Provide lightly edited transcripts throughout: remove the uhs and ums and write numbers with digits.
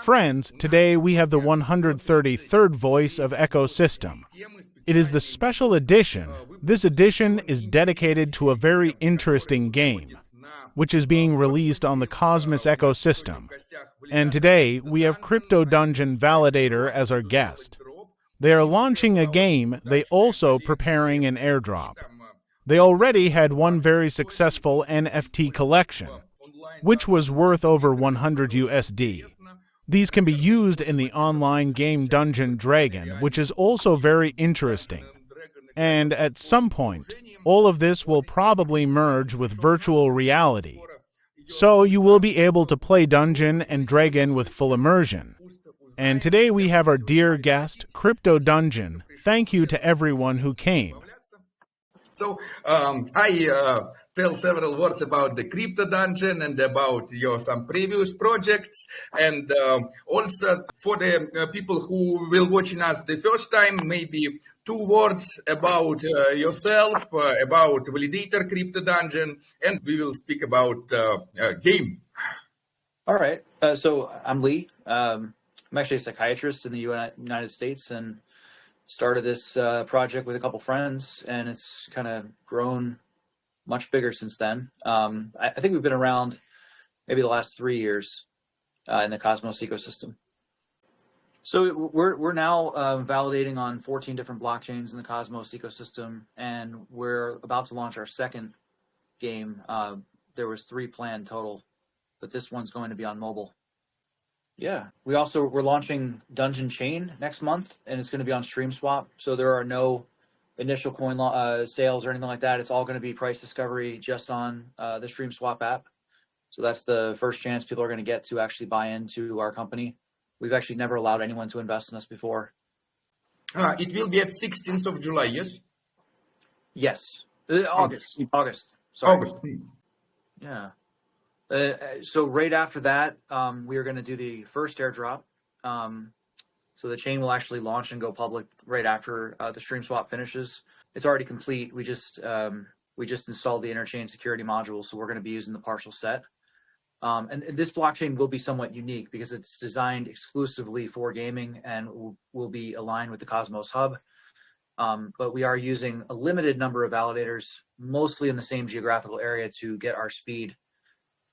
Friends, today we have the 133rd voice of Ecosystem. It is the special edition. This edition is dedicated to a very interesting game, which is being released on the Cosmos ecosystem. And today we have POSTHUMAN Validator as our guest. They are launching a game, they also preparing an airdrop. They already had one very successful NFT collection, which was worth over 100 USD. These can be used in the online game Dungeon Dragon, which is also very interesting. And at some point, all of this will probably merge with virtual reality. So you will be able to play Dungeon and Dragon with full immersion. And today we have our dear guest, POSTHUMAN. Thank you to everyone who came. So I tell several words about the Crypto Dungeon and about your some previous projects, and also for the people who will watching us the first time, maybe 2 words about yourself, about Validator Crypto Dungeon, and we will speak about game. All right. So I'm Lee. I'm actually a psychiatrist in the United States, and started this project with a couple friends, and it's kind of grown much bigger since then. I think we've been around maybe the last 3 years in the Cosmos ecosystem. So we're now validating on 14 different blockchains in the Cosmos ecosystem, and we're about to launch our second game. There was 3 planned total, but this one's going to be on mobile. Yeah, we're launching Dungeon Chain next month, and it's going to be on StreamSwap. So there are no initial coin sales or anything like that. It's all going to be price discovery just on the StreamSwap app. So that's the first chance people are going to get to actually buy into our company. We've actually never allowed anyone to invest in us before. It will be at 16th of July, yes? Yes, August. Sorry. August. Yeah. So right after that, we are going to do the first airdrop. So the chain will actually launch and go public right after the StreamSwap finishes. It's already complete. We just installed the interchain security module, so we're going to be using the partial set. And this blockchain will be somewhat unique because it's designed exclusively for gaming and will be aligned with the Cosmos Hub. But we are using a limited number of validators, mostly in the same geographical area, to get our speed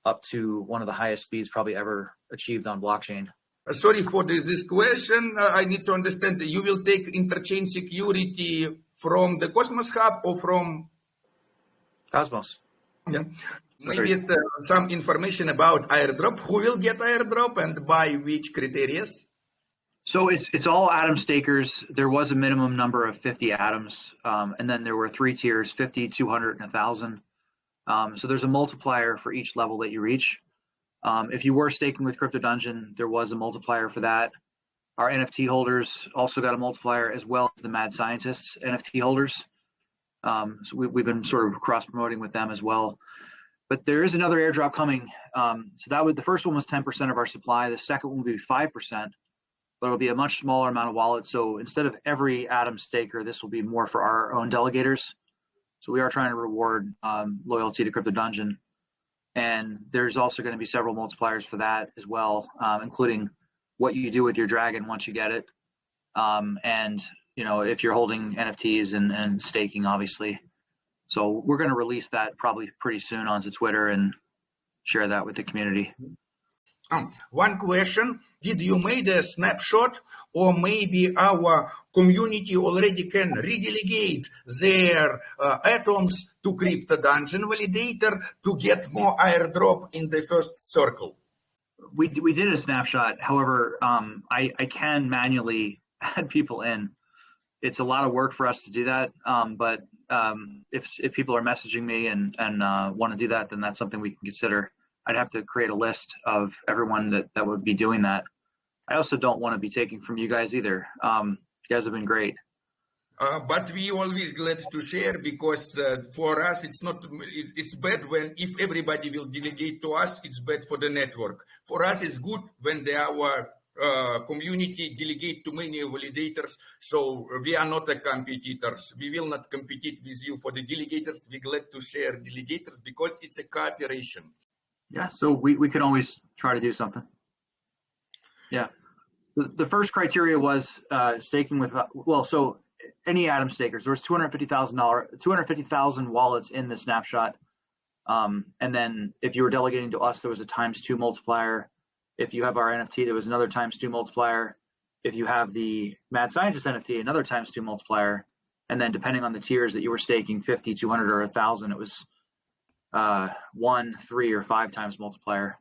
up to one of the highest speeds probably ever achieved on blockchain. Sorry for this question. I need to understand. You will take interchain security from the Cosmos Hub or from Cosmos? Yeah. Maybe some information about airdrop. Who will get airdrop and by which criteria? So it's all atom stakers. There was a minimum number of 50 atoms, and then there were 3 tiers: 50, 200, and 1,000. So there's a multiplier for each level that you reach. If you were staking with Crypto Dungeon, there was a multiplier for that. Our NFT holders also got a multiplier, as well as the Mad Scientists NFT holders. So we've been sort of cross-promoting with them as well. But there is another airdrop coming. So the first one was 10% of our supply. The second one will be 5%, but it'll be a much smaller amount of wallets. So instead of every atom staker, this will be more for our own delegators. So we are trying to reward loyalty to Crypto Dungeon. And there's also going to be several multipliers for that as well, including what you do with your dragon once you get it. And, if you're holding NFTs and staking, obviously. So we're going to release that probably pretty soon onto Twitter and share that with the community. One question, did you make a snapshot, or maybe our community already can redelegate their atoms to Crypto Dungeon Validator to get more airdrop in the first circle? We did a snapshot. However, I can manually add people in. It's a lot of work for us to do that. But if people are messaging me and want to do that, then that's something we can consider. I'd have to create a list of everyone that would be doing that. I also don't want to be taking from you guys either. You guys have been great. But we always glad to share, because for us it's bad if everybody will delegate to us. It's bad for the network. For us it's good when our community delegate to many validators. So we are not competitors. We will not compete with you for the delegators. We're glad to share delegators because it's a cooperation. Yeah, so we can always try to do something. Yeah. The first criteria was staking with, so any Atom stakers, there was 250,000 wallets in the snapshot. And then if you were delegating to us, there was a ×2 multiplier. If you have our NFT, there was another ×2 multiplier. If you have the Mad Scientist NFT, another ×2 multiplier. And then depending on the tiers that you were staking, 50, 200, or 1,000, it was 1, 3, or 5 times multiplier.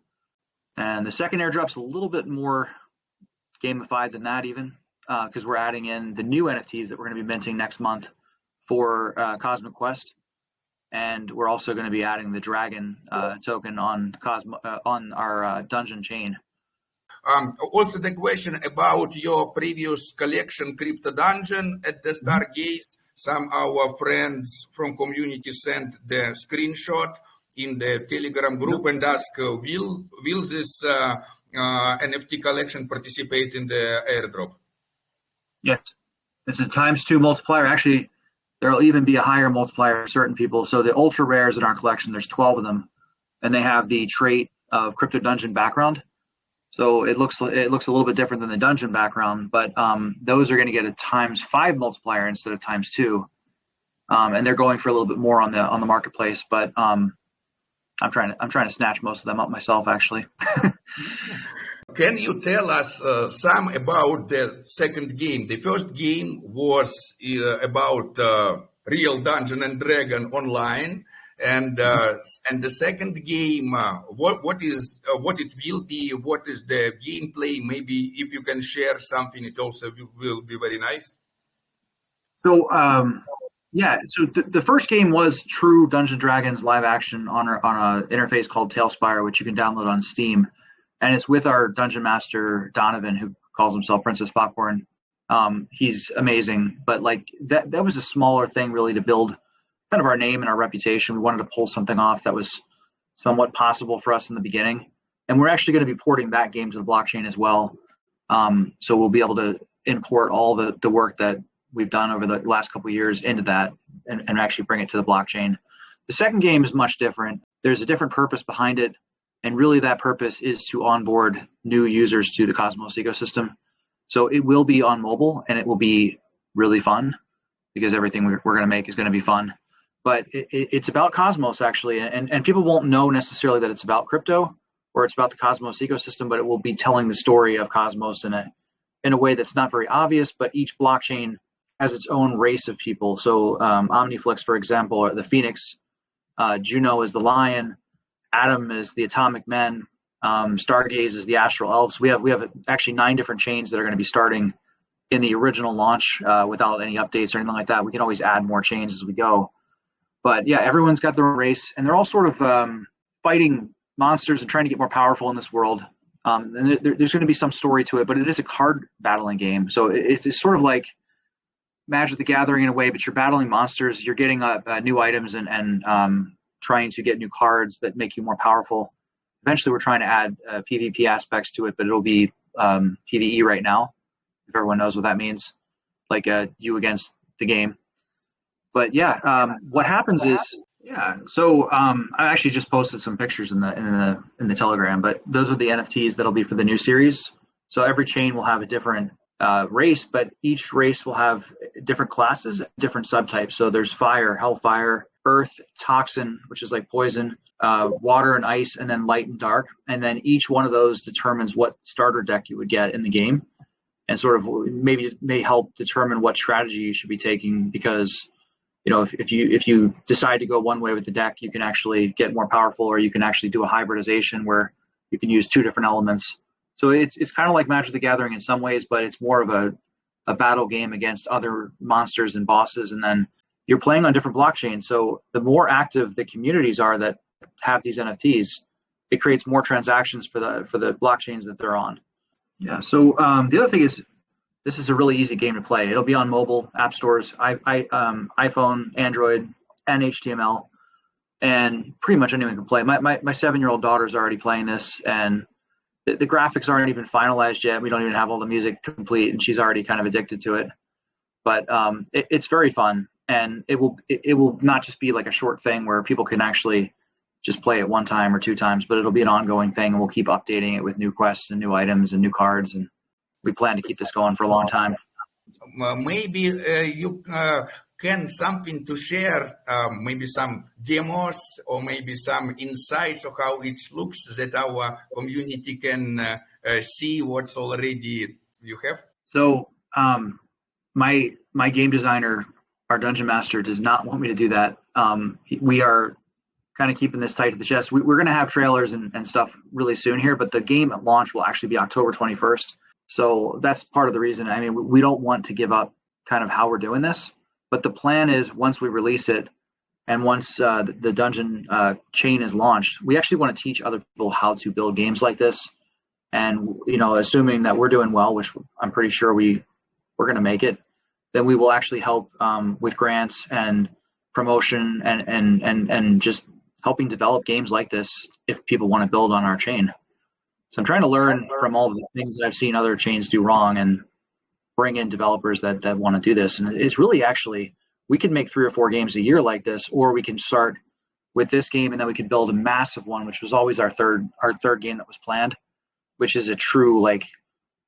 And the second airdrop's a little bit more gamified than that even, because we're adding in the new NFTs that we're going to be minting next month for Cosmic Quest. And we're also going to be adding the Dragon token on our dungeon chain. Also, the question about your previous collection, Crypto Dungeon at the Stargaze. Some our friends from community sent the screenshot in the Telegram group and ask, will this NFT collection participate in the airdrop? Yes, it's a ×2 multiplier. Actually, there'll even be a higher multiplier for certain people. So the ultra rares in our collection, there's 12 of them, and they have the trait of Crypto Dungeon background. So it looks a little bit different than the dungeon background, but those are going to get a ×5 multiplier instead of ×2, and they're going for a little bit more on the marketplace. But I'm trying to snatch most of them up myself, actually. Can you tell us some about the second game? The first game was about real Dungeon and Dragon online, and the second game, what it will be? What is the gameplay? Maybe if you can share something, it also will be very nice. So so the first game was true Dungeons & Dragons live action on an interface called Tailspire, which you can download on Steam. And it's with our dungeon master, Donovan, who calls himself Princess Popcorn. He's amazing, but like that was a smaller thing really to build kind of our name and our reputation. We wanted to pull something off that was somewhat possible for us in the beginning. And we're actually going to be porting that game to the blockchain as well. So we'll be able to import all the work that we've done over the last couple of years into that and actually bring it to the blockchain. The second game is much different. There's a different purpose behind it. And really that purpose is to onboard new users to the Cosmos ecosystem. So it will be on mobile and it will be really fun because everything we're going to make is going to be fun. But it's about Cosmos actually. And people won't know necessarily that it's about crypto or it's about the Cosmos ecosystem, but it will be telling the story of Cosmos in a way that's not very obvious, but each blockchain has its own race of people. So Omniflix, for example, or the Phoenix, Juno is the lion, Atom is the atomic men, Stargaze is the astral elves. We have actually 9 different chains that are going to be starting in the original launch without any updates or anything like that. We can always add more chains as we go. But yeah, everyone's got their own race, and they're all sort of fighting monsters and trying to get more powerful in this world. And there's going to be some story to it, but it is a card battling game. So it's sort of like Magic the Gathering in a way, but you're battling monsters. You're getting new items and trying to get new cards that make you more powerful. Eventually, we're trying to add PvP aspects to it, but it'll be PvE right now, if everyone knows what that means, like you against the game. But yeah, what happens is, so I actually just posted some pictures in the Telegram, but those are the NFTs that'll be for the new series. So every chain will have a different race, but each race will have different classes, different subtypes. So there's fire, hellfire, earth, toxin, which is like poison, water and ice, and then light and dark. And then each one of those determines what starter deck you would get in the game, and sort of maybe may help determine what strategy you should be taking, because if you decide to go one way with the deck, you can actually get more powerful, or you can actually do a hybridization where you can use 2 different elements. So it's kind of like Magic the Gathering in some ways, but it's more of a battle game against other monsters and bosses, and then you're playing on different blockchains. So the more active the communities are that have these NFTs, it creates more transactions for the blockchains that they're on. Yeah. So the other thing is, this is a really easy game to play. It'll be on mobile app stores, iPhone, Android, and HTML, and pretty much anyone can play. My 7-year-old daughter's already playing this, and the graphics aren't even finalized yet. We don't even have all the music complete, and she's already kind of addicted to it. But it's very fun, and it will not just be like a short thing where people can actually just play it one time or two times, but it'll be an ongoing thing, and we'll keep updating it with new quests and new items and new cards, and we plan to keep this going for a long time. Maybe you can something to share, maybe some demos or maybe some insights of how it looks that our community can see what's already you have. So my game designer, our dungeon master, does not want me to do that. We are kind of keeping this tight to the chest. We're going to have trailers and stuff really soon here, but the game at launch will actually be October 21st. So that's part of the reason. I mean, we don't want to give up kind of how we're doing this, but the plan is once we release it and once the dungeon chain is launched, we actually want to teach other people how to build games like this. And, you know, assuming that we're doing well, which I'm pretty sure we're going to make it, then we will actually help with grants and promotion and just helping develop games like this if people want to build on our chain. So I'm trying to learn from all the things that I've seen other chains do wrong and bring in developers that want to do this. And it's really actually, we can make 3 or 4 games a year like this, or we can start with this game and then we could build a massive one, which was always our third game that was planned, which is a true like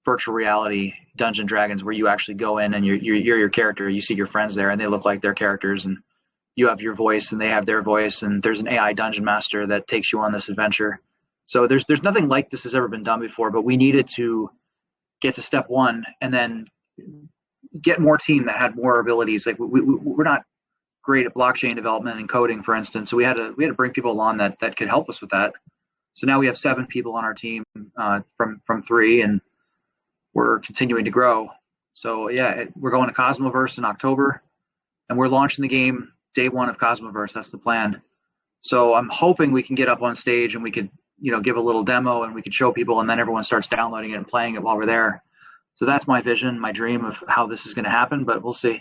virtual reality Dungeons & Dragons where you actually go in and you're your character, you see your friends there and they look like their characters and you have your voice and they have their voice, and there's an AI dungeon master that takes you on this adventure. So there's nothing like this has ever been done before, but we needed to get to step 1 and then get more team that had more abilities. Like we're not great at blockchain development and coding, for instance. So we had to bring people along that could help us with that. So now we have 7 people on our team from 3, and we're continuing to grow. So yeah, we're going to Cosmoverse in October, and we're launching the game day 1 of Cosmoverse. That's the plan. So I'm hoping we can get up on stage and we could, you know, give a little demo and we could show people, and then everyone starts downloading it and playing it while we're there. So that's my vision, my dream of how this is going to happen, but we'll see.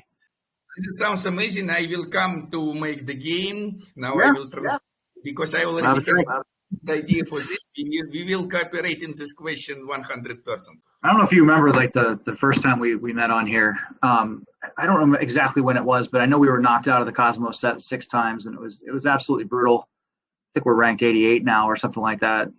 This sounds amazing. I will come to make the game. Now I will trust because I already have the idea for this. We will cooperate in this question 100%. I don't know if you remember like the first time we met on here. I don't remember exactly when it was, but I know we were knocked out of the Cosmos set 6 times, and it was absolutely brutal. I think we're ranked 88 now or something like that.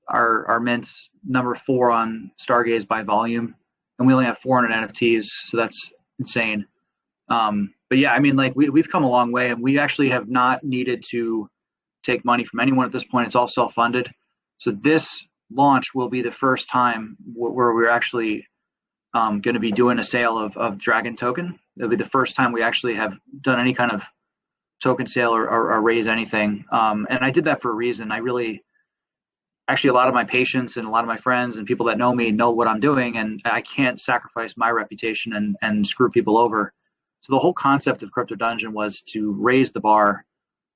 Our mint's number 4 on Stargaze by volume, and we only have 400 NFTs, so that's insane. But yeah, I mean, like we've come a long way, and we actually have not needed to take money from anyone at this point. It's all self-funded. So this launch will be the first time where we're actually going to be doing a sale of Dragon token. It'll be the first time we actually have done any kind of token sale or raise anything. And I did that for a reason. Actually, a lot of my patients and a lot of my friends and people that know me know what I'm doing, and I can't sacrifice my reputation and screw people over. So the whole concept of Crypto Dungeon was to raise the bar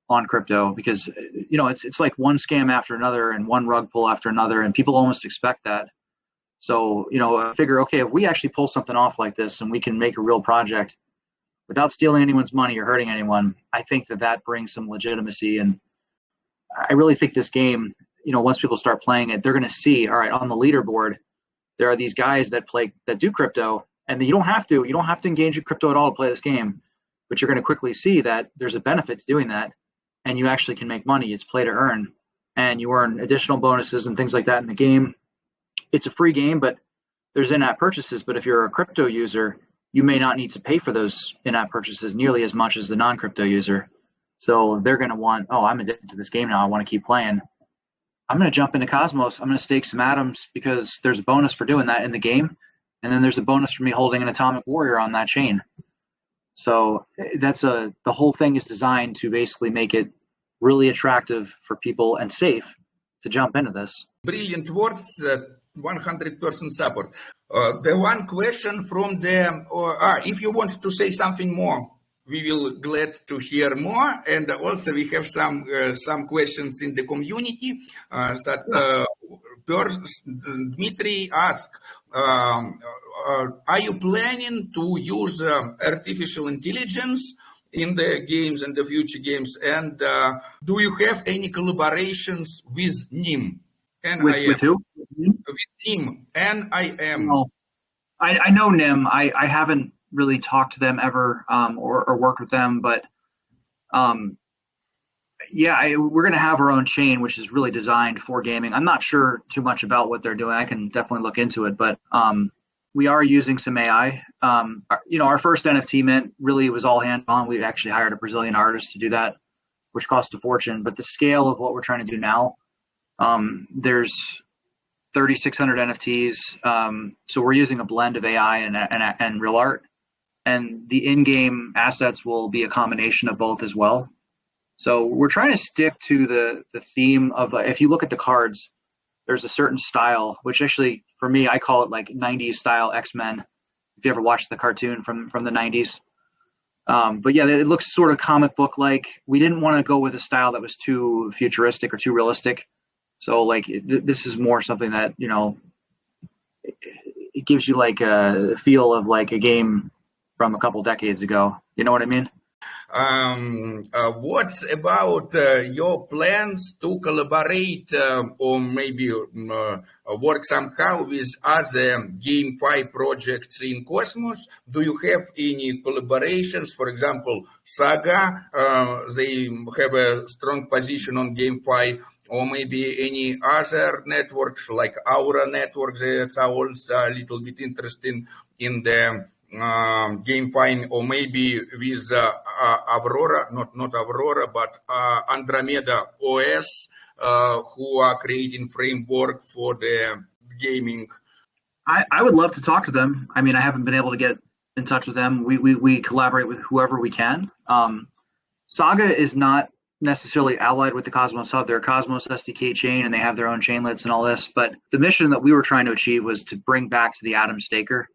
on crypto, because you know it's like one scam after another and one rug pull after another, and people almost expect that. So you know, I figure, okay, if we actually pull something off like this and we can make a real project without stealing anyone's money or hurting anyone, I think that brings some legitimacy. And I really think this game, you know, once people start playing it, they're going to see, all right, on the leaderboard there are these guys that do crypto, and you don't have to engage in crypto at all to play this game, but you're going to quickly see that there's a benefit to doing that. And you actually can make money. It's play to earn, and you earn additional bonuses and things like that in the game. It's a free game, but there's in-app purchases. But if you're a crypto user, you may not need to pay for those in-app purchases nearly as much as the non-crypto user. So they're going to want, oh, I'm addicted to this game now, I want to keep playing. I'm going to jump into Cosmos. I'm going to stake some atoms because there's a bonus for doing that in the game. And then there's a bonus for me holding an Atomic Warrior on that chain. So the whole thing is designed to basically make it really attractive for people and safe to jump into this. Brilliant words, 100% support. The one question from if you want to say something more, we will glad to hear more. And also we have some questions in the community Dmitry asked, are you planning to use artificial intelligence in the games and the future games? And do you have any collaborations with NIM? With who? With NIM. NIM. No. I know NIM. I haven't really talked to them ever or worked with them, but Yeah, we're going to have our own chain, which is really designed for gaming. I'm not sure too much about what they're doing. I can definitely look into it, but we are using some AI. Our first NFT mint really was all hands on. We actually hired a Brazilian artist to do that, which cost a fortune. But the scale of what we're trying to do now, there's 3,600 NFTs. So we're using a blend of AI and real art, and the in-game assets will be a combination of both as well. So we're trying to stick to the theme of, if you look at the cards, there's a certain style, which actually, for me, I call it like 90s style X-Men, if you ever watched the cartoon from the 90s. But yeah, it looks sort of comic book like. We didn't want to go with a style that was too futuristic or too realistic. So like this is more something that, it gives you like a feel of like a game from a couple decades ago. You know what I mean? What's about your plans to collaborate or maybe work somehow with other GameFi projects in Cosmos? Do you have any collaborations? For example, Saga, they have a strong position on GameFi, or maybe any other networks like Aura networks that are also a little bit interesting in the GameFi, or maybe with Aurora, not Aurora, but Andromeda OS, who are creating framework for the gaming. I would love to talk to them. I mean, I haven't been able to get in touch with them. We collaborate with whoever we can. Saga is not necessarily allied with the Cosmos Hub. They're a Cosmos SDK chain, and they have their own chainlets and all this. But the mission that we were trying to achieve was to bring back to the Atom Staker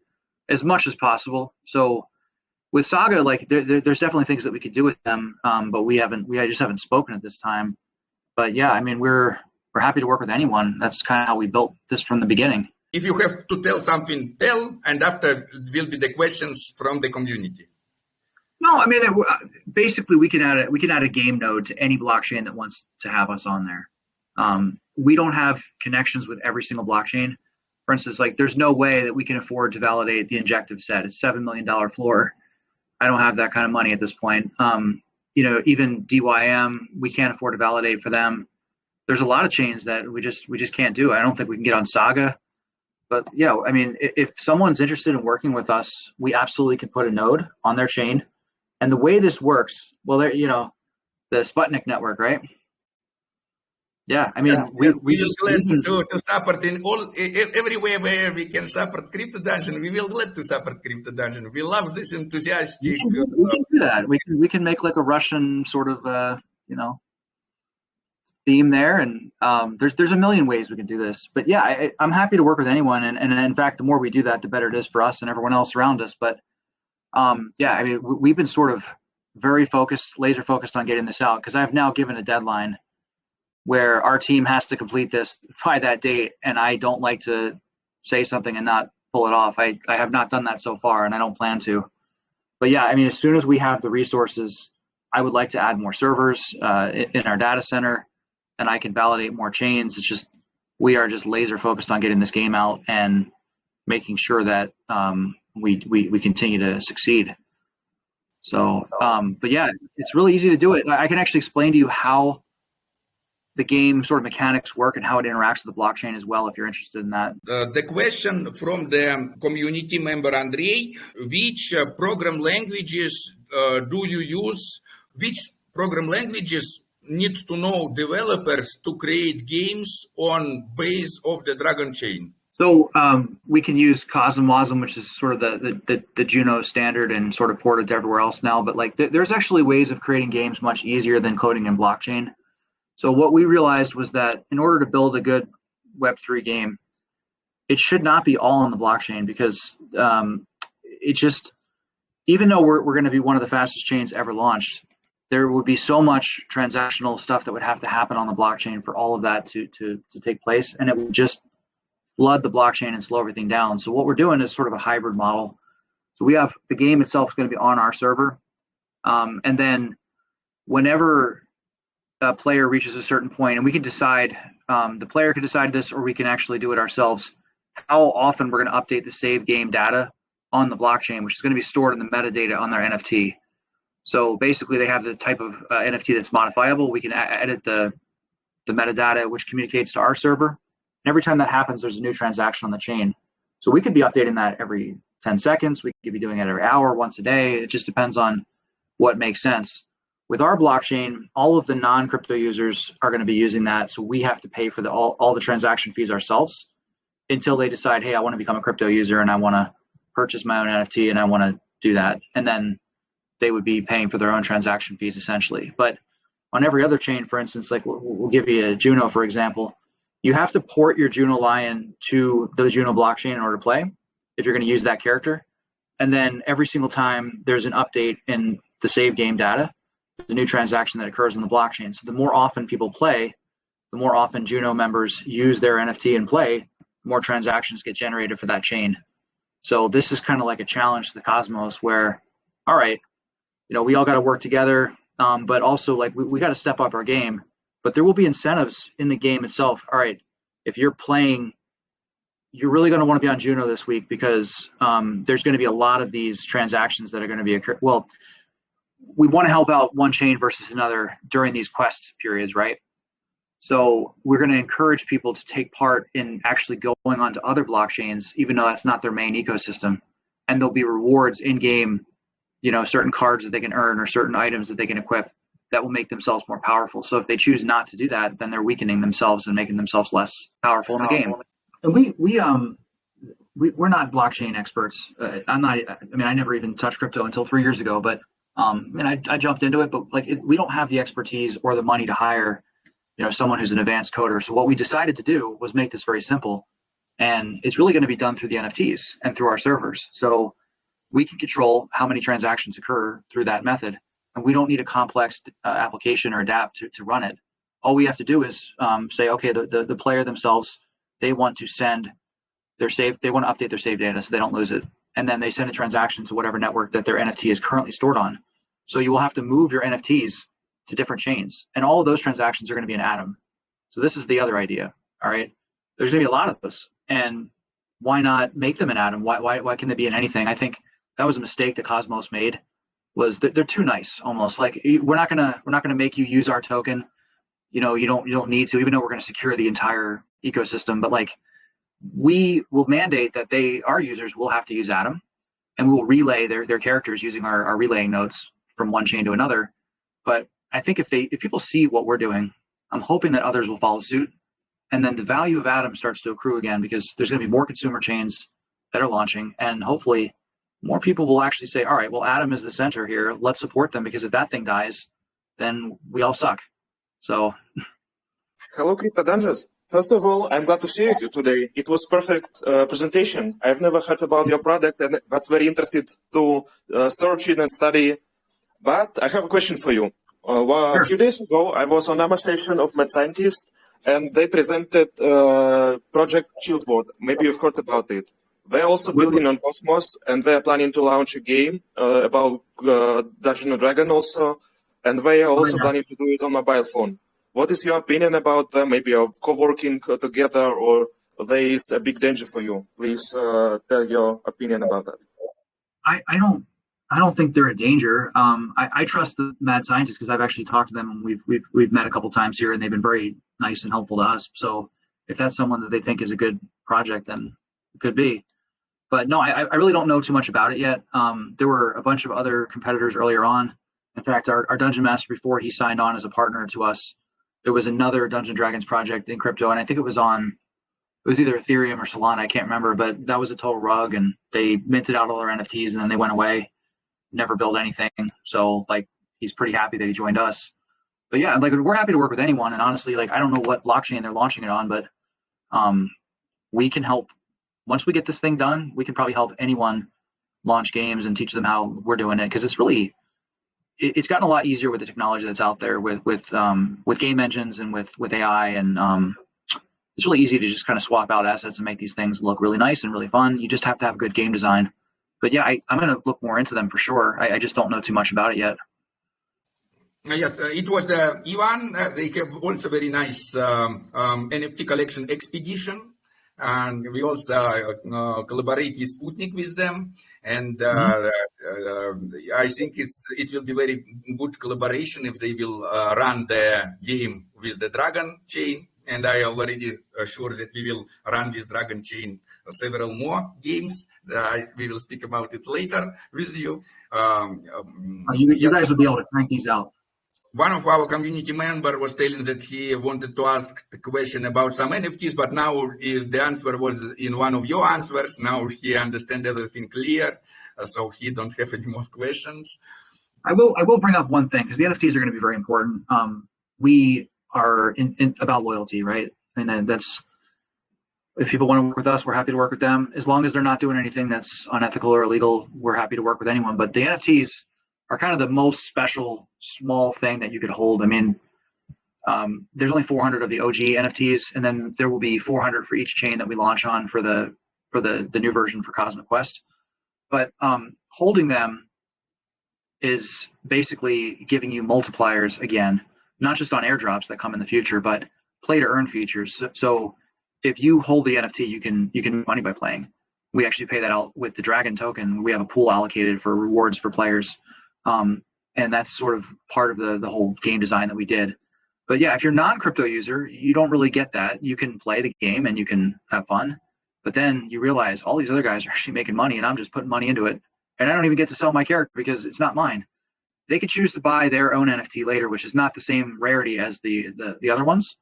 as much as possible. So with Saga, like there's definitely things that we could do with them, but we just haven't spoken at this time. But yeah, I mean, we're happy to work with anyone. That's kind of how we built this from the beginning. If you have to tell something, tell, and after will be the questions from the community. No, I mean, basically we can add a game node to any blockchain that wants to have us on there. We don't have connections with every single blockchain. For instance, like there's no way that we can afford to validate the injective set. It's $7 million floor. I don't have that kind of money at this point. Even DYM, we can't afford to validate for them. There's a lot of chains that we just can't do. I don't think we can get on Saga. But yeah, I mean, if someone's interested in working with us, we absolutely can put a node on their chain. And the way this works, well, the Sputnik network, right? Yeah, I mean, we just glad to support in everywhere where we can support Crypto Dungeon. We will glad to support Crypto Dungeon. We love this enthusiastic. We can do that. We can make like a Russian sort of theme there, and there's a million ways we can do this. But yeah, I'm happy to work with anyone, and in fact, the more we do that, the better it is for us and everyone else around us. But yeah, I mean, we've been sort of very focused, laser focused on getting this out, because I've now given a deadline where our team has to complete this by that date, and I don't like to say something and not pull it off. I have not done that so far, and I don't plan to. But yeah, I mean, as soon as we have the resources, I would like to add more servers in our data center, and I can validate more chains. It's just, we are just laser focused on getting this game out and making sure that we continue to succeed. So, but yeah, it's really easy to do it. I can actually explain to you how the game sort of mechanics work and how it interacts with the blockchain as well, if you're interested in that. The question from the community member Andrei: which program languages do you use? Which program languages need to know developers to create games on base of the Dragon chain? So we can use CosmWasm, which is sort of the Juno standard and sort of ported to everywhere else now. But like there's actually ways of creating games much easier than coding in blockchain. So what we realized was that in order to build a good Web3 game, it should not be all on the blockchain, because it just, even though we're going to be one of the fastest chains ever launched, there would be so much transactional stuff that would have to happen on the blockchain for all of that to take place, and it would just flood the blockchain and slow everything down. So what we're doing is sort of a hybrid model. So we have the game itself is going to be on our server, and then whenever a player reaches a certain point, and we can decide, the player can decide this, or we can actually do it ourselves, how often we're going to update the save game data on the blockchain, which is going to be stored in the metadata on their NFT. So basically, they have the type of NFT that's modifiable. We can edit the metadata, which communicates to our server. And every time that happens, there's a new transaction on the chain. So we could be updating that every 10 seconds. We could be doing it every hour, once a day. It just depends on what makes sense. With our blockchain, all of the non-crypto users are going to be using that. So we have to pay for all the transaction fees ourselves until they decide, hey, I want to become a crypto user and I want to purchase my own NFT and I want to do that. And then they would be paying for their own transaction fees essentially. But on every other chain, for instance, like we'll give you a Juno, for example, you have to port your Juno Lion to the Juno blockchain in order to play if you're going to use that character. And then every single time there's an update in the save game data, there's a new transaction that occurs on the blockchain. So the more often people play, the more often Juno members use their NFT and play, the more transactions get generated for that chain. So this is kind of like a challenge to the Cosmos where, all right, we all got to work together, but also like we got to step up our game. But there will be incentives in the game itself. All right, if you're playing, you're really going to want to be on Juno this week because there's going to be a lot of these transactions that are going to be well, we want to help out one chain versus another during these quest periods, right? So we're going to encourage people to take part in actually going onto other blockchains, even though that's not their main ecosystem. And there'll be rewards in game, certain cards that they can earn or certain items that they can equip that will make themselves more powerful. So if they choose not to do that, then they're weakening themselves and making themselves less powerful in the game. And we're not blockchain experts. I never even touched crypto until 3 years ago, but I jumped into it, but we don't have the expertise or the money to hire, someone who's an advanced coder. So what we decided to do was make this very simple, and it's really going to be done through the NFTs and through our servers. So we can control how many transactions occur through that method, and we don't need a complex application or adapt to run it. All we have to do is say, okay, the player themselves, they want to send their save, they want to update their save data so they don't lose it. And then they send a transaction to whatever network that their NFT is currently stored on. So you will have to move your NFTs to different chains. And all of those transactions are going to be in Atom. So this is the other idea, all right? There's going to be a lot of those. And why not make them in Atom? Why can they be in anything? I think that was a mistake that Cosmos made, was that they're too nice almost. Like we're not gonna make you use our token. You don't need to, even though we're going to secure the entire ecosystem. But like we will mandate that our users will have to use Atom, and we will relay their characters using our relaying nodes from one chain to another. But I think if people see what we're doing, I'm hoping that others will follow suit, and then the value of Atom starts to accrue again because there's going to be more consumer chains that are launching, and hopefully more people will actually say, all right, well, Atom is the center here. Let's support them, because if that thing dies, then we all suck. So. Hello, Crypto Dungeons. First of all, I'm glad to see you today. It was perfect presentation. I've never heard about your product, and that's very interested to search it and study. But I have a question for you. A few days ago, I was on a session of mad scientists, and they presented Project Childwood. Maybe you've heard about it. They're also building on Cosmos, and they're planning to launch a game about Dungeons & Dragons also, and they are also planning to do it on mobile phone. What is your opinion about them? Maybe of co-working together, or there is a big danger for you? Please tell your opinion about that. I don't think they're a danger. I trust the mad scientists because I've actually talked to them, and we've met a couple times here, and they've been very nice and helpful to us. So if that's someone that they think is a good project, then it could be. But no, I really don't know too much about it yet. There were a bunch of other competitors earlier on. In fact, our Dungeon Master, before he signed on as a partner to us, there was another Dungeons & Dragons project in crypto, and I think it was either Ethereum or Solana, I can't remember, but that was a total rug, and they minted out all their NFTs, and then they went away, never built anything. So like, he's pretty happy that he joined us. But yeah, like, we're happy to work with anyone, and honestly, like, I don't know what blockchain they're launching it on, but we can help. Once we get this thing done, we can probably help anyone launch games and teach them how we're doing it, because it's gotten a lot easier with the technology that's out there with game engines and with AI, and it's really easy to just kind of swap out assets and make these things look really nice and really fun. You just have to have good game design. But yeah, I'm going to look more into them for sure. I just don't know too much about it yet. Yes, it was Ivan. They have also very nice NFT collection expedition. And we also collaborate with Sputnik with them, and I think it will be very good collaboration if they will run the game with the Dragon chain. And I already sure that we will run with Dragon chain several more games. We will speak about it later with you. You guys will be able to crank these out. One of our community members was telling that he wanted to ask the question about some NFTs, but now the answer was in one of your answers. Now he understands everything clear, so he don't have any more questions. I will bring up one thing, because the NFTs are going to be very important. We are about loyalty, right? And that's, if people want to work with us, we're happy to work with them. As long as they're not doing anything that's unethical or illegal, we're happy to work with anyone. But the NFTs are kind of the most special small thing that you could hold. I mean, there's only 400 of the OG NFTs, and then there will be 400 for each chain that we launch on for the new version for Cosmic Quest. But holding them is basically giving you multipliers again, not just on airdrops that come in the future, but play to earn features. So if you hold the NFT, you can make money by playing. We actually pay that out with the Dragon token. We have a pool allocated for rewards for players. And that's sort of part of the whole game design that we did. But yeah, if you're non-crypto user, you don't really get that. You can play the game and you can have fun, but then you realize all these other guys are actually making money and I'm just putting money into it. And I don't even get to sell my character because it's not mine. They could choose to buy their own NFT later, which is not the same rarity as the other ones.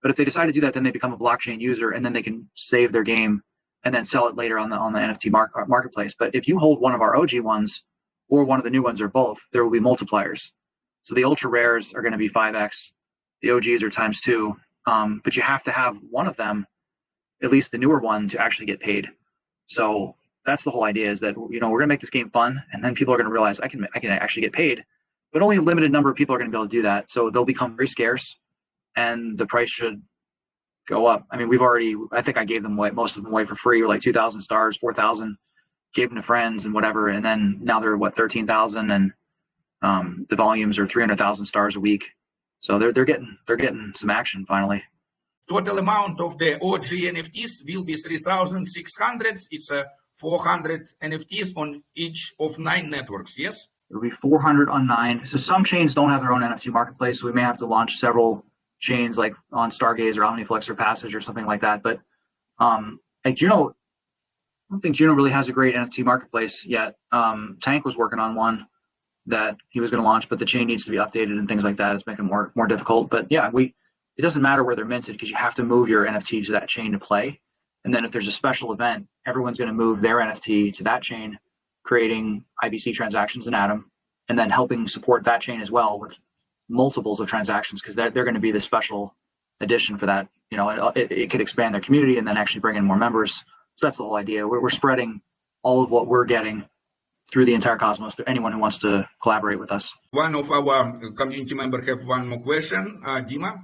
But if they decide to do that, then they become a blockchain user and then they can save their game and then sell it later on the NFT marketplace. But if you hold one of our OG ones, or one of the new ones, or both, there will be multipliers. So the ultra rares are going to be 5x, the OGs are ×2, but you have to have one of them, at least the newer one, to actually get paid. So that's the whole idea, is that, you know, we're going to make this game fun, and then people are going to realize I can actually get paid, but only a limited number of people are going to be able to do that. So they'll become very scarce, and the price should go up. I mean, I think I gave them away, most of them away for free, or like 2,000 stars, 4,000. Gave them to friends and whatever, and then now they're what, 13,000, and the volumes are 300,000 stars a week. So they're getting some action finally. Total amount of the OG NFTs will be 3,600. It's 400 NFTs on each of 9 networks. Yes. It'll be 400 on 9. So some chains don't have their own NFT marketplace, so we may have to launch several chains like on Stargaze or Omniflix or Passage or something like that. But like Juno, I don't think Juno really has a great NFT marketplace yet. Tank was working on one that he was going to launch, but the chain needs to be updated and things like that. It's making it more difficult. But yeah, it doesn't matter where they're minted, because you have to move your NFT to that chain to play. And then if there's a special event, everyone's going to move their NFT to that chain, creating IBC transactions in Atom, and then helping support that chain as well with multiples of transactions, because they're going to be the special addition for that. You know, it could expand their community and then actually bring in more members. So that's the whole idea. We're spreading all of what we're getting through the entire cosmos to anyone who wants to collaborate with us. One of our community members have one more question, Dima.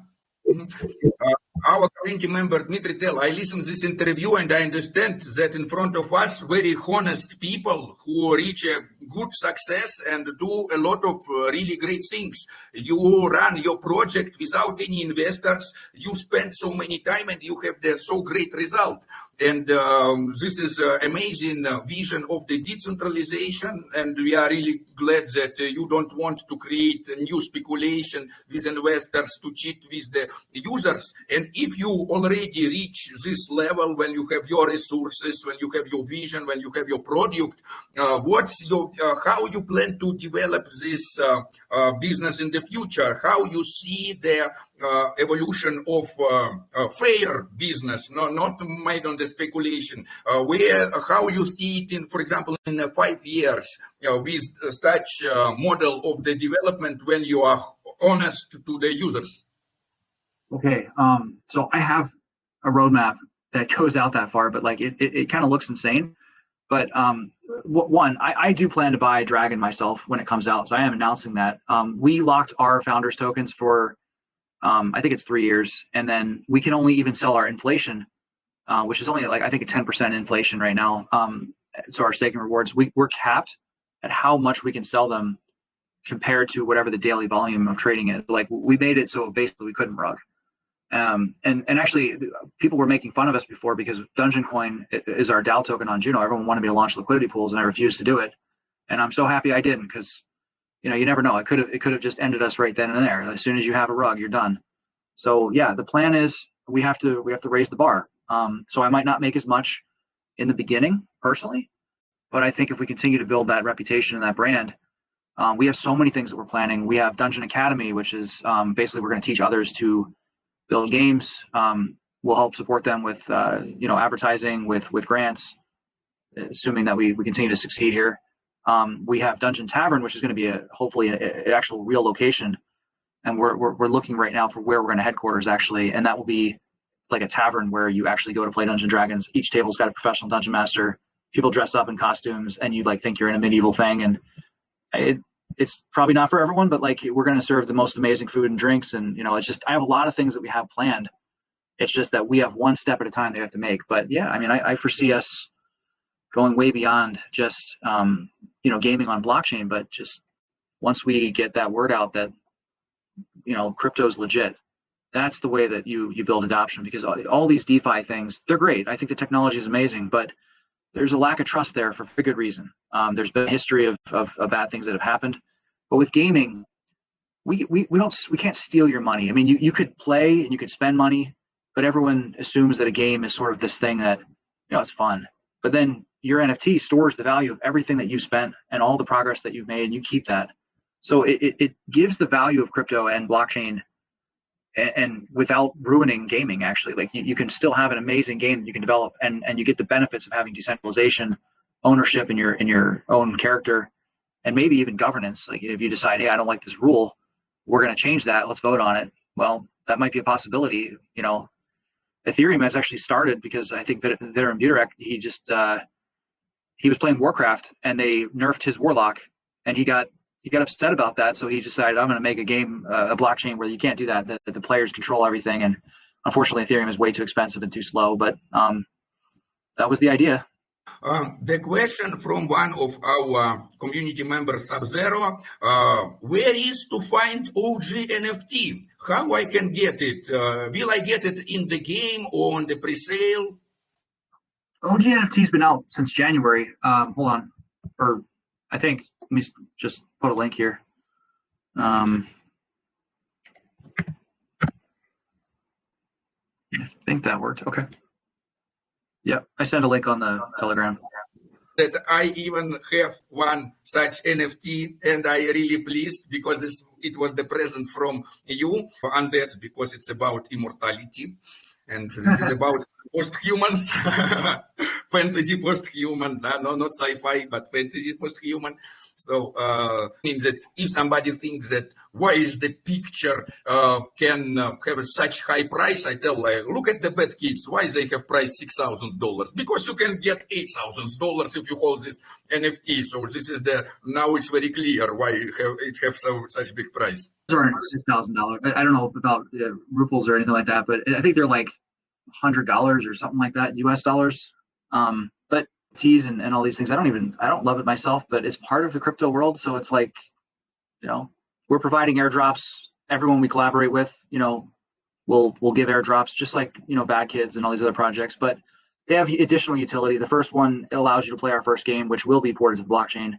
Our community member Dmitry tell, I listened to this interview and I understand that in front of us very honest people who reach a good success and do a lot of really great things. You run your project without any investors. You spend so many time and you have the so great result. And this is amazing vision of the decentralization, and we are really glad that you don't want to create a new speculation with investors to cheat with the users. And if you already reach this level, when you have your resources, when you have your vision, when you have your product, what's your how you plan to develop this business in the future? How you see the evolution of fair business, not made on the speculation, how you see it in, for example, in 5 years with such model of the development when you are honest to the users? Okay, so I have a roadmap that goes out that far, but like it kind of looks insane. But one, I do plan to buy Dragon myself when it comes out, so I am announcing that. We locked our founders tokens for I think it's 3 years, and then we can only even sell our inflation, which is only like I think a 10% inflation right now. So our staking rewards, we're capped at how much we can sell them compared to whatever the daily volume of trading is. Like we made it so basically we couldn't rug. And actually people were making fun of us before because Dungeon Coin is our DAO token on Juno. Everyone wanted me to launch liquidity pools and I refused to do it. And I'm so happy I didn't, because you never know. It could have just ended us right then and there. As soon as you have a rug, you're done. So yeah, the plan is we have to raise the bar. So I might not make as much in the beginning personally, but I think if we continue to build that reputation and that brand, we have so many things that we're planning. We have Dungeon Academy, which is basically we're going to teach others to build games. We'll help support them with advertising, with grants, assuming that we continue to succeed here. We have Dungeon Tavern, which is going to be hopefully an actual real location, and we're looking right now for where we're going to headquarters actually, and that will be like a tavern where you actually go to play Dungeons and Dragons. Each table's got a professional dungeon master. People dress up in costumes, and you think you're in a medieval thing. And it's probably not for everyone, but we're going to serve the most amazing food and drinks. And it's just I have a lot of things that we have planned. It's just that we have one step at a time they have to make. But yeah, I mean, I foresee us going way beyond just gaming on blockchain, but just once we get that word out that crypto's legit, that's the way that you build adoption, because all these DeFi things, they're great. I think the technology is amazing, but there's a lack of trust there for good reason. There's been a history of bad things that have happened, but with gaming, we can't steal your money. I mean, you could play and you could spend money, but everyone assumes that a game is sort of this thing that it's fun. But then your NFT stores the value of everything that you spent and all the progress that you've made, and you keep that. So it gives the value of crypto and blockchain, and without ruining gaming, actually. You can still have an amazing game that you can develop, and you get the benefits of having decentralization, ownership in your own character, and maybe even governance. If you decide, hey, I don't like this rule, we're going to change that, let's vote on it. Well, that might be a possibility. Ethereum has actually started because I think that Ethereum Buterak, he was playing Warcraft and they nerfed his warlock, and he got upset about that. So he decided, I'm going to make a game, a blockchain where you can't do that, that the players control everything. And unfortunately, Ethereum is way too expensive and too slow. But that was the idea. The question from one of our community members, Sub-Zero, where is to find OG NFT? How I can get it? Will I get it in the game or on the pre-sale? OG NFT's been out since January. Hold on. Or I think, let me just put a link here. I think that worked. Okay. Yeah, I sent a link on the Telegram. That I even have one such NFT, and I really pleased because it was the present from you, and that's because it's about immortality, and this is about posthumans, fantasy posthuman, no, not sci-fi, but fantasy posthuman. So means that if somebody thinks that why is the picture can have such high price, I tell look at the bad kids. Why they have price $6,000? Because you can get $8,000 if you hold this NFT. So this is now it's very clear why it have such big price. Sorry, $6,000. I don't know about rubles or anything like that, but I think they're like $100 or something like that, US dollars. But T's and all these things, I don't love it myself, but it's part of the crypto world. So it's like, we're providing airdrops. Everyone we collaborate with, we'll give airdrops, just like, Bad Kids and all these other projects, but they have additional utility. The first one, it allows you to play our first game, which will be ported to the blockchain.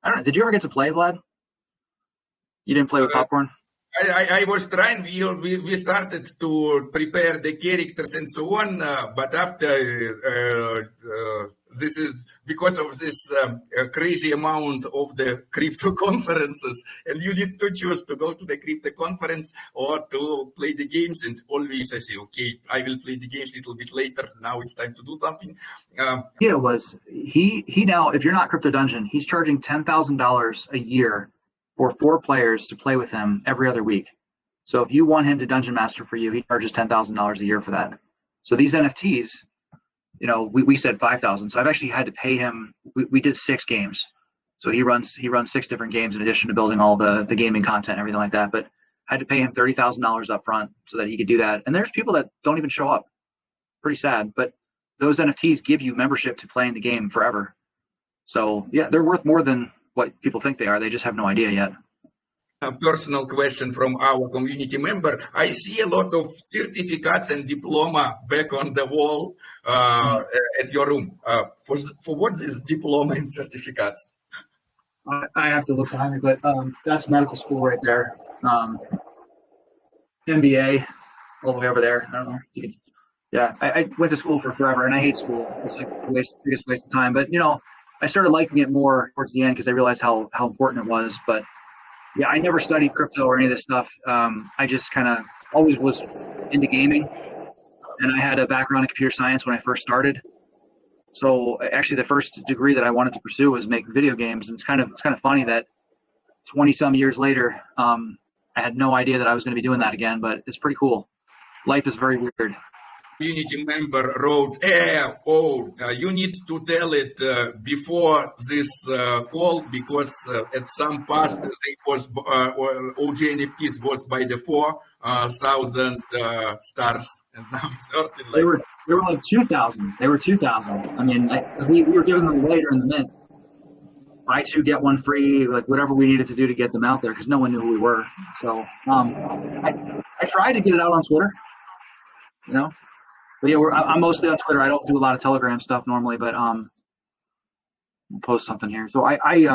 I don't know. Did you ever get to play, Vlad? You didn't play with Popcorn? I was trying, we started to prepare the characters and so on, but after this is because of this crazy amount of the crypto conferences, and you need to choose to go to the crypto conference or to play the games, and always I say, okay, I will play the games a little bit later. Now it's time to do something. It was, he now, if you're not Crypto Dungeon, he's charging $10,000 a year for 4 players to play with him every other week. So if you want him to Dungeon Master for you, he charges $10,000 a year for that. So these NFTs, we said 5,000. So I've actually had to pay him. We did 6 games. So he runs 6 different games in addition to building all the gaming content and everything like that. But I had to pay him $30,000 up front so that he could do that. And there's people that don't even show up. Pretty sad. But those NFTs give you membership to play in the game forever. So yeah, they're worth more than what people think they are. They just have no idea yet. A personal question from our community member. I see a lot of certificates and diploma back on the wall at your room. For what is diploma and certificates? I have to look behind me, but that's medical school right there. MBA all the way over there. I don't know. Yeah, I went to school for forever, and I hate school. It's like the biggest waste of time. But I started liking it more towards the end because I realized how important it was. But yeah, I never studied crypto or any of this stuff. I just kind of always was into gaming, and I had a background in computer science when I first started. So actually, the first degree that I wanted to pursue was make video games, and it's kind of funny that 20 some years later, I had no idea that I was going to be doing that again. But it's pretty cool. Life is very weird. Community member wrote, you need to tell it before this call, because at some past it was OG NFTs was by the 4,000 stars, and now 13. They were like 2,000. They were 2,000. I mean, we were giving them later in the mint. Buy two, get one free, like whatever we needed to do to get them out there, because no one knew who we were. So I tried to get it out on Twitter, But yeah, I'm mostly on Twitter. I don't do a lot of Telegram stuff normally, but I'll post something here. So I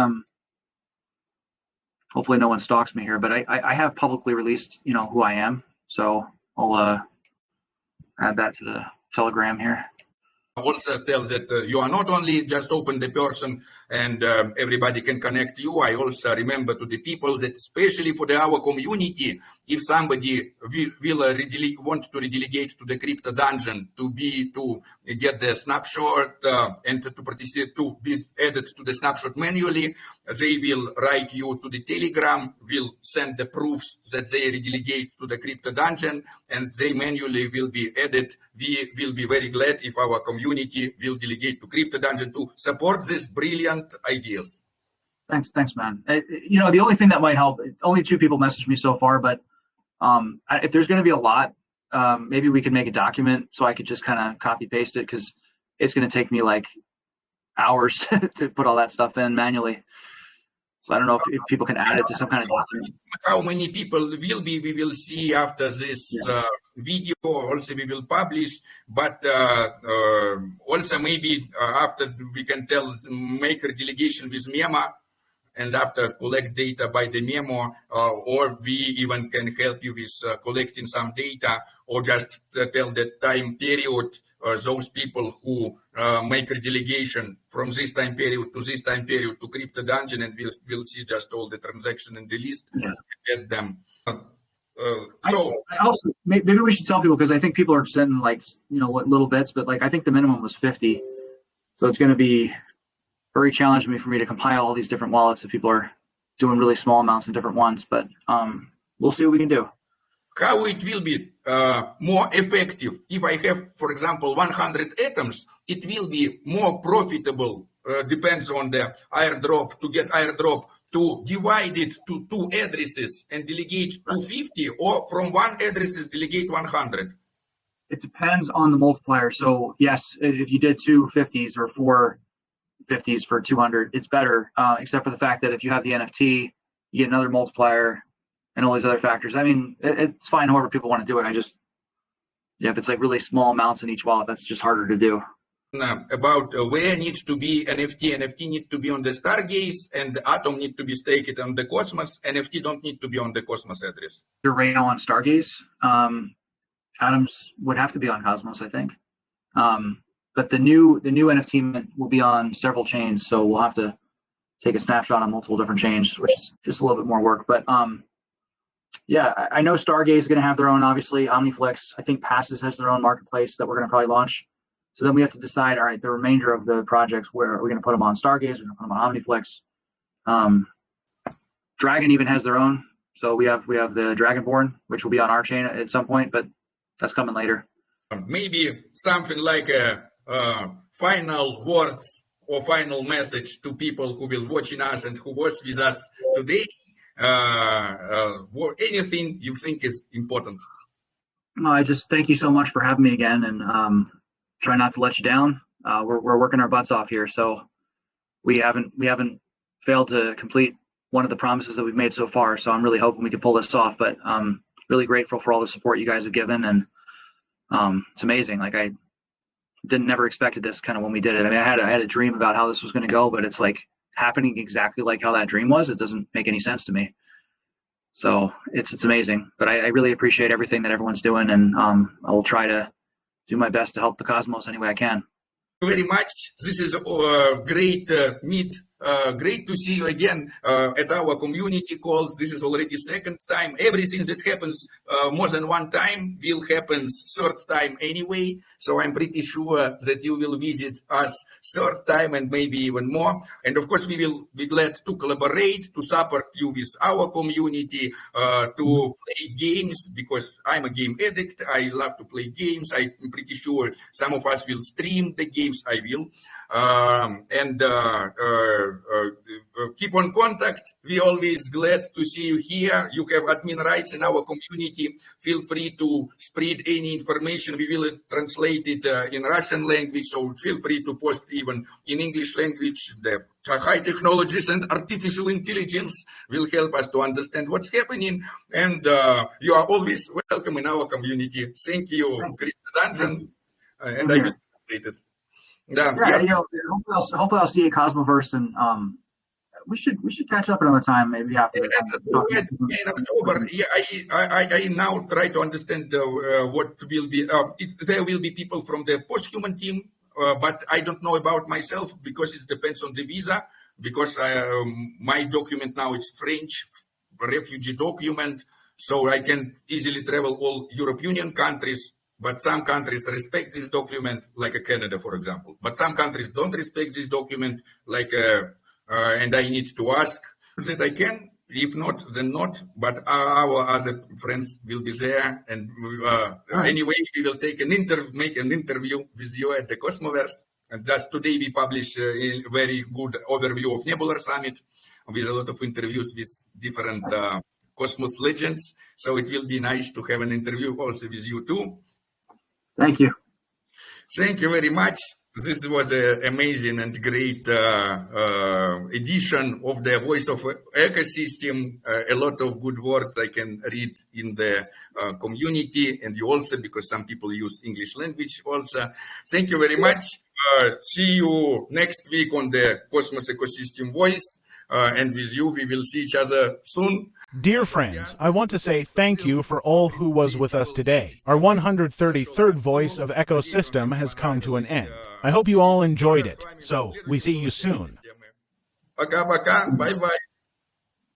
hopefully no one stalks me here, but I have publicly released, who I am. So I'll add that to the Telegram here. Also tells that you are not only just open the person and everybody can connect you. I also remember to the people that especially for our community, if somebody will want to redelegate to the crypto dungeon to get the snapshot and to participate, to be added to the snapshot manually, they will write you to the Telegram, will send the proofs that they redelegate to the crypto dungeon, and they manually will be added. We will be very glad if our community will delegate to crypto dungeon to support these brilliant ideas. Thanks, man. The only thing that might help, only 2 people messaged me so far, but if there's going to be a lot, maybe we could make a document so I could just kind of copy paste it, because it's going to take me like hours to put all that stuff in manually. So I don't know if people can add it to some kind of document. How many people will be, we will see after this video. Also, we will publish, but also maybe after we can make a delegation with Memo, and after collect data by the memo, or we even can help you with collecting some data, or just tell the time period, those people who make a delegation from this time period to this time period to crypto dungeon, and we'll see just all the transaction in the list and get them. So I also, maybe we should tell people, because I think people are sending like little bits, but like I think the minimum was 50, so it's going to be very challenging for me to compile all these different wallets if people are doing really small amounts in different ones, but we'll see what we can do. How it will be more effective if I have, for example, 100 atoms, it will be more profitable, depends on the airdrop, to get airdrop, to divide it to 2 addresses and delegate 250, or from 1 addresses delegate 100. It depends on the multiplier. So yes, if you did 2 50s or 4 50s for 200, it's better, except for the fact that if you have the NFT, you get another multiplier and all these other factors. I mean, it's fine however people want to do it. If it's like really small amounts in each wallet, that's just harder to do. About where needs to be NFT need to be on the Stargaze, and Atom need to be staked on the Cosmos. NFT don't need to be on the Cosmos address. They're right now on Stargaze. Atoms would have to be on Cosmos, I think. But the new NFT will be on several chains, so we'll have to take a snapshot on multiple different chains, which is just a little bit more work. But yeah, I know Stargaze is going to have their own, obviously. Omniflix, I think Passes has their own marketplace that we're going to probably launch. So then we have to decide, all right, the remainder of the projects, where are we going to put them on Stargaze? We're going to put them on Omniflix. Dragon even has their own. So we have the Dragonborn, which will be on our chain at some point, but that's coming later. Maybe something like a final words or final message to people who will watching us and who was with us today. Or anything you think is important. I just thank you so much for having me again, and try not to let you down. We're working our butts off here, so we haven't failed to complete one of the promises that we've made so far. So I'm really hoping we can pull this off. But I'm really grateful for all the support you guys have given, and it's amazing. Like, I never expected this kind of when we did it. I mean, I had a dream about how this was going to go, but it's like happening exactly like how that dream was, it doesn't make any sense to me. So it's amazing. But I really appreciate everything that everyone's doing, and I will try to do my best to help the cosmos any way I can. Very much. This is great meet. Great to see you again at our community calls. This is already second time. Everything that happens more than one time will happen third time anyway. So I'm pretty sure that you will visit us third time and maybe even more. And of course, we will be glad to collaborate, to support you with our community, to play games, because I'm a game addict. I love to play games. I'm pretty sure some of us will stream the games. I will. Keep on contact. We always glad to see you here. You have admin rights in our community. Feel free to spread any information. We will translate it in Russian language, so feel free to post even in English language. The high technologies and artificial intelligence will help us to understand what's happening. And you are always welcome in our community. Thank you, Crypto Dungeon. And I will update it. Yeah, yes. you know, hopefully I'll see you at Cosmoverse, and we should catch up another time, maybe after. In October, yeah, I now try to understand what will be. There will be people from the Posthuman team, but I don't know about myself because it depends on the visa. Because my document now is French refugee document, so I can easily travel all European Union countries. But some countries respect this document, like Canada, for example. But some countries don't respect this document, like, and I need to ask that I can. If not, then not. But our other friends will be there. And anyway, we will make an interview with you at the Cosmoverse. And just today we publish a very good overview of Nebular Summit with a lot of interviews with different Cosmos legends. So it will be nice to have an interview also with you too. Thank you. Thank you very much. This was an amazing and great edition of the Voice of Ecosystem. A lot of good words I can read in the community, and you also, because some people use English language also. Thank you very much. See you next week on the Cosmos Ecosystem Voice. And with you, we will see each other soon. Dear friends, I want to say thank you for all who was with us today. Our 133rd Voice of Ecosystem has come to an end. I hope you all enjoyed it. So, we see you soon. Пока-пока. Bye-bye.